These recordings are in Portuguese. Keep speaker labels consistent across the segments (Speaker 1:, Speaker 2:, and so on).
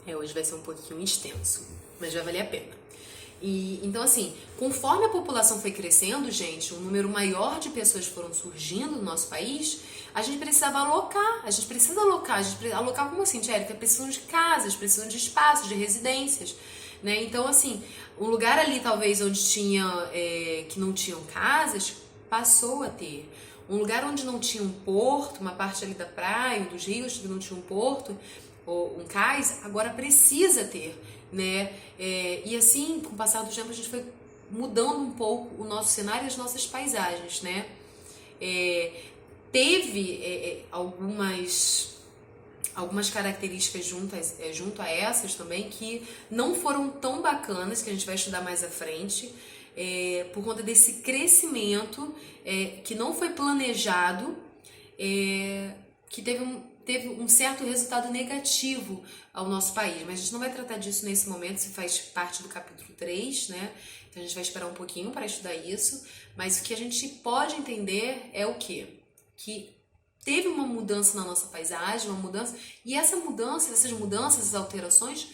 Speaker 1: Hoje vai ser um pouquinho extenso, mas vai valer a pena. Então, assim, conforme a população foi crescendo, gente, um número maior de pessoas foram surgindo no nosso país, a gente precisava alocar. A gente precisa alocar como assim, Tchérica? Precisam de casas, precisam de espaços, de residências, né? Então, assim, um lugar ali, talvez, onde que não tinham casas, passou a ter. Um lugar onde não tinha um porto, uma parte ali da praia, dos rios que não tinha um porto, ou um cais, agora precisa ter, né? E assim, com o passar do tempo, a gente foi mudando um pouco o nosso cenário e as nossas paisagens, né? Teve algumas características junto a essas também que não foram tão bacanas, que a gente vai estudar mais à frente, por conta desse crescimento que não foi planejado, que teve um certo resultado negativo ao nosso país, mas a gente não vai tratar disso nesse momento, isso faz parte do capítulo 3, né? Então a gente vai esperar um pouquinho para estudar isso, mas o que a gente pode entender é o quê? Que teve uma mudança na nossa paisagem, e essas mudanças, essas alterações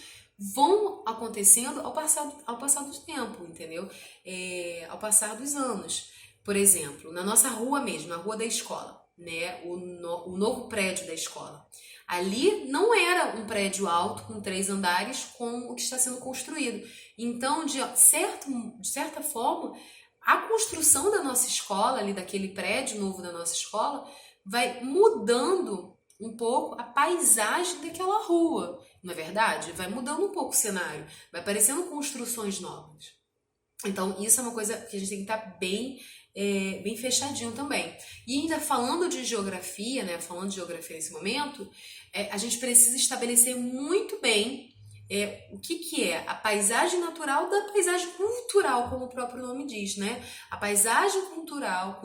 Speaker 1: vão acontecendo ao passar do tempo, entendeu? Ao passar dos anos. Por exemplo, na nossa rua mesmo, na rua da escola, né? O novo prédio da escola. Ali não era um prédio alto com 3 andares como o que está sendo construído. Então, de certa forma, a construção da nossa escola, ali daquele prédio novo da nossa escola, vai mudando um pouco a paisagem daquela rua, não é verdade? Vai mudando um pouco o cenário, vai aparecendo construções novas. Então, isso é uma coisa que a gente tem que estar bem fechadinho também. E ainda falando de geografia, né? Falando de geografia nesse momento, a gente precisa estabelecer muito bem o que é a paisagem natural da paisagem cultural, como o próprio nome diz, né? A paisagem cultural,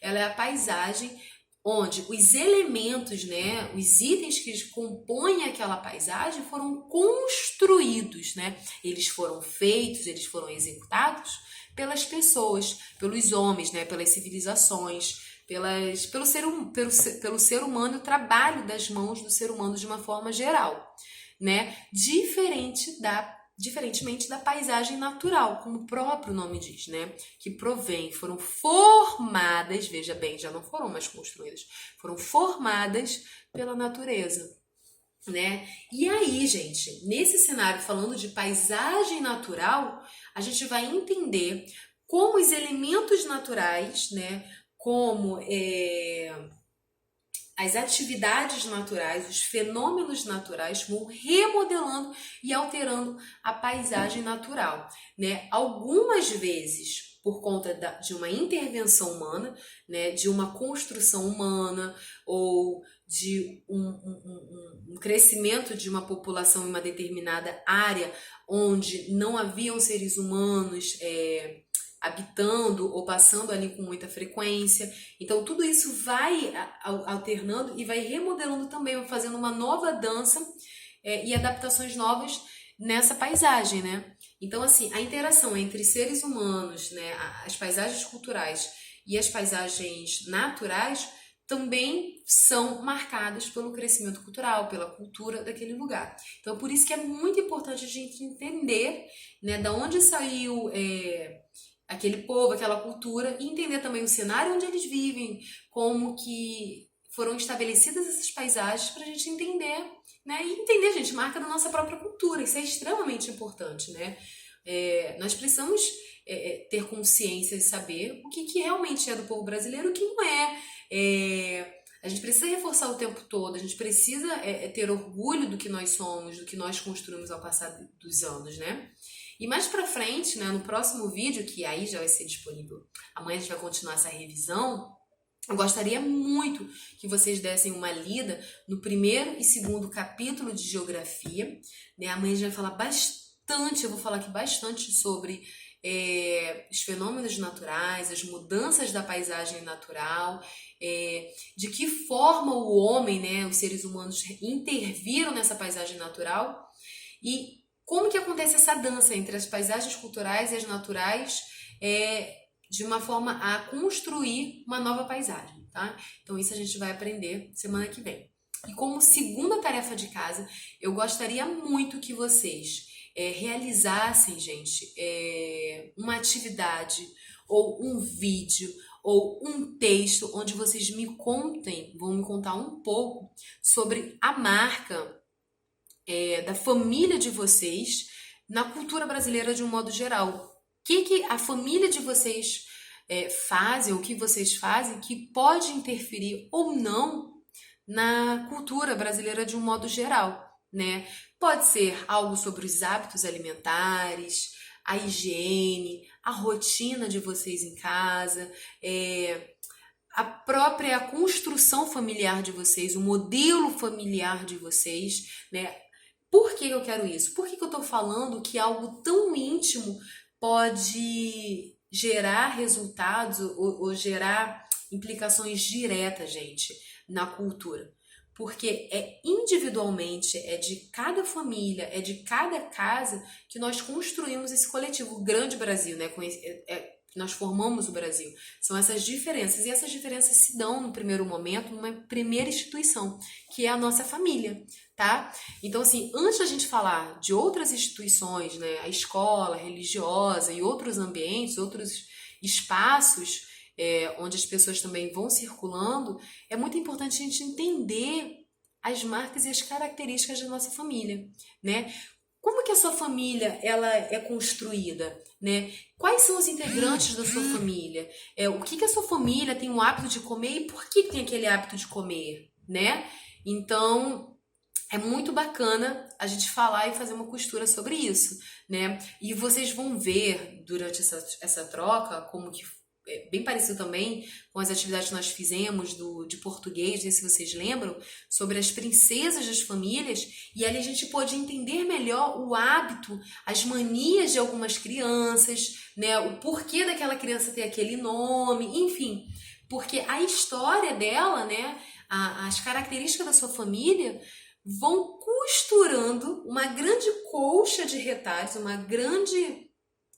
Speaker 1: ela é a paisagem onde os elementos, né, os itens que compõem aquela paisagem foram construídos, né? Eles foram feitos, eles foram executados pelas pessoas, pelos homens, né, pelas civilizações, pelo ser humano, o trabalho das mãos do ser humano de uma forma geral, né? Diferentemente da paisagem natural, como o próprio nome diz, né? Que foram formadas, veja bem, já não foram mais construídas, foram formadas pela natureza, né? E aí, gente, nesse cenário, falando de paisagem natural, a gente vai entender como os elementos naturais, né? Como as atividades naturais, os fenômenos naturais vão remodelando e alterando a paisagem natural, né? Algumas vezes por conta de uma intervenção humana, né? De uma construção humana ou de um crescimento de uma população em uma determinada área onde não haviam seres humanos habitando ou passando ali com muita frequência. Então tudo isso vai alternando e vai remodelando também, fazendo uma nova dança e adaptações novas nessa paisagem, né? Então, assim, a interação entre seres humanos, né, as paisagens culturais e as paisagens naturais também são marcadas pelo crescimento cultural, pela cultura daquele lugar. Então, por isso que é muito importante a gente entender, né, da onde saiu aquele povo, aquela cultura, e entender também o cenário onde eles vivem, como que foram estabelecidas essas paisagens para a gente entender, né? E entender, gente, marca da nossa própria cultura, isso é extremamente importante, né? Nós precisamos ter consciência e saber o que realmente é do povo brasileiro e o que não é. A gente precisa reforçar o tempo todo, a gente precisa ter orgulho do que nós somos, do que nós construímos ao passar dos anos, né? E mais pra frente, né, no próximo vídeo, que aí já vai ser disponível, amanhã a gente vai continuar essa revisão, eu gostaria muito que vocês dessem uma lida no primeiro e segundo capítulo de geografia, né? Amanhã a gente vai falar bastante, eu vou falar aqui bastante sobre os fenômenos naturais, as mudanças da paisagem natural, de que forma o homem, né, os seres humanos interviram nessa paisagem natural e como que acontece essa dança entre as paisagens culturais e as naturais de uma forma a construir uma nova paisagem, tá? Então isso a gente vai aprender semana que vem. E como segunda tarefa de casa, eu gostaria muito que vocês realizassem, gente, uma atividade ou um vídeo ou um texto onde vocês vão me contar um pouco sobre a marca da família de vocês na cultura brasileira de um modo geral. O que a família de vocês fazem, o que vocês fazem que pode interferir ou não na cultura brasileira de um modo geral, né? Pode ser algo sobre os hábitos alimentares, a higiene, a rotina de vocês em casa, a própria construção familiar de vocês, o modelo familiar de vocês, né? Por que eu quero isso? Por que eu tô falando que algo tão íntimo pode gerar resultados ou gerar implicações diretas, gente, na cultura? Porque individualmente, é de cada família, é de cada casa que nós construímos esse coletivo, o grande Brasil, né? Nós formamos o Brasil. São essas diferenças. E essas diferenças se dão, no primeiro momento, numa primeira instituição, que é a nossa família, tá? Então, assim, antes da gente falar de outras instituições, né? A escola religiosa e outros ambientes, outros espaços onde as pessoas também vão circulando, é muito importante a gente entender as marcas e as características da nossa família, né? Como que a sua família ela é construída, né? Quais são os integrantes da sua família? O que a sua família tem o hábito de comer e por que tem aquele hábito de comer, né? Então, é muito bacana a gente falar e fazer uma costura sobre isso, né? E vocês vão ver durante essa troca como que bem parecido também com as atividades que nós fizemos de português, não sei se vocês lembram, sobre as princesas das famílias, e ali a gente pôde entender melhor o hábito, as manias de algumas crianças, né, o porquê daquela criança ter aquele nome, enfim, porque a história dela, né, as características da sua família vão costurando uma grande colcha de retalhos, uma grande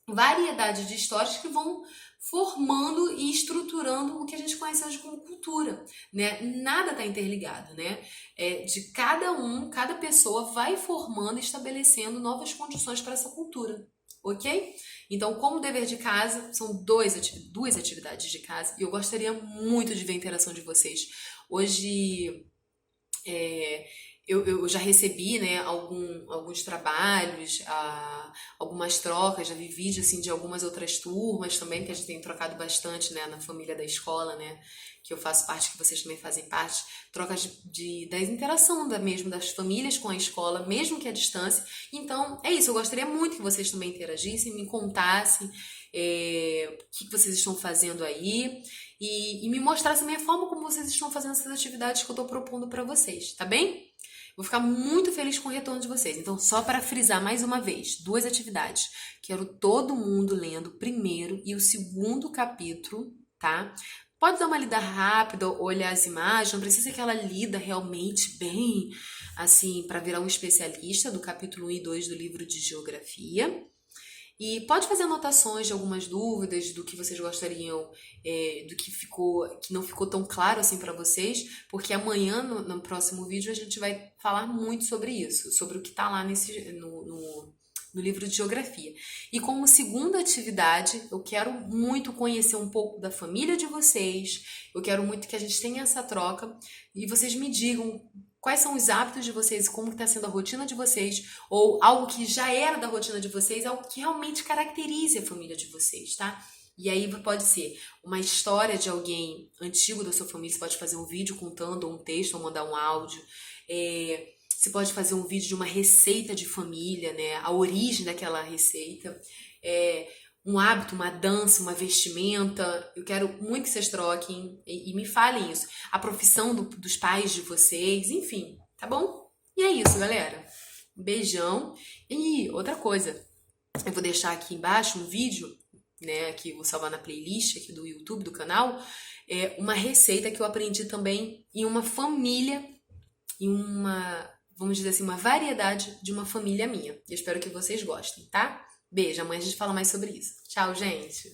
Speaker 1: variedade de histórias que vão formando e estruturando o que a gente conhece hoje como cultura, né? Nada está interligado, né? De cada pessoa vai formando e estabelecendo novas condições para essa cultura, ok? Então, como dever de casa, são duas atividades de casa e eu gostaria muito de ver a interação de vocês. Hoje, eu já recebi, né, alguns trabalhos, algumas trocas, já vi vídeo assim, de algumas outras turmas também, que a gente tem trocado bastante, né, na família da escola, né, que eu faço parte, que vocês também fazem parte, trocas da interação mesmo das famílias com a escola, mesmo que à distância. Então, é isso, eu gostaria muito que vocês também interagissem, me contassem o que vocês estão fazendo aí e me mostrassem também a forma como vocês estão fazendo essas atividades que eu estou propondo para vocês, tá bem? Vou ficar muito feliz com o retorno de vocês. Então, só para frisar mais uma vez, 2 atividades. Quero todo mundo lendo o primeiro e o segundo capítulo, tá? Pode dar uma lida rápida, olhar as imagens, não precisa ser aquela lida realmente bem, assim, para virar um especialista do capítulo 1 e 2 do livro de Geografia. E pode fazer anotações de algumas dúvidas do que vocês gostariam, do que não ficou tão claro assim para vocês, porque amanhã, no próximo vídeo, a gente vai falar muito sobre isso, sobre o que está lá no livro de Geografia. E como segunda atividade, eu quero muito conhecer um pouco da família de vocês, eu quero muito que a gente tenha essa troca e vocês me digam quais são os hábitos de vocês, como está sendo a rotina de vocês, ou algo que já era da rotina de vocês, algo que realmente caracterize a família de vocês, tá? E aí pode ser uma história de alguém antigo da sua família, você pode fazer um vídeo contando, ou um texto, ou mandar um áudio. Você pode fazer um vídeo de uma receita de família, né? A origem daquela receita. Um hábito, uma dança, uma vestimenta. Eu quero muito que vocês troquem e me falem isso. A profissão dos pais de vocês, enfim, tá bom? E é isso, galera. Um beijão. E outra coisa, eu vou deixar aqui embaixo um vídeo, né, que eu vou salvar na playlist aqui do YouTube, do canal, uma receita que eu aprendi também em uma família, vamos dizer assim, uma variedade de uma família minha. Eu espero que vocês gostem, tá? Beijo, amanhã a gente fala mais sobre isso. Tchau, gente!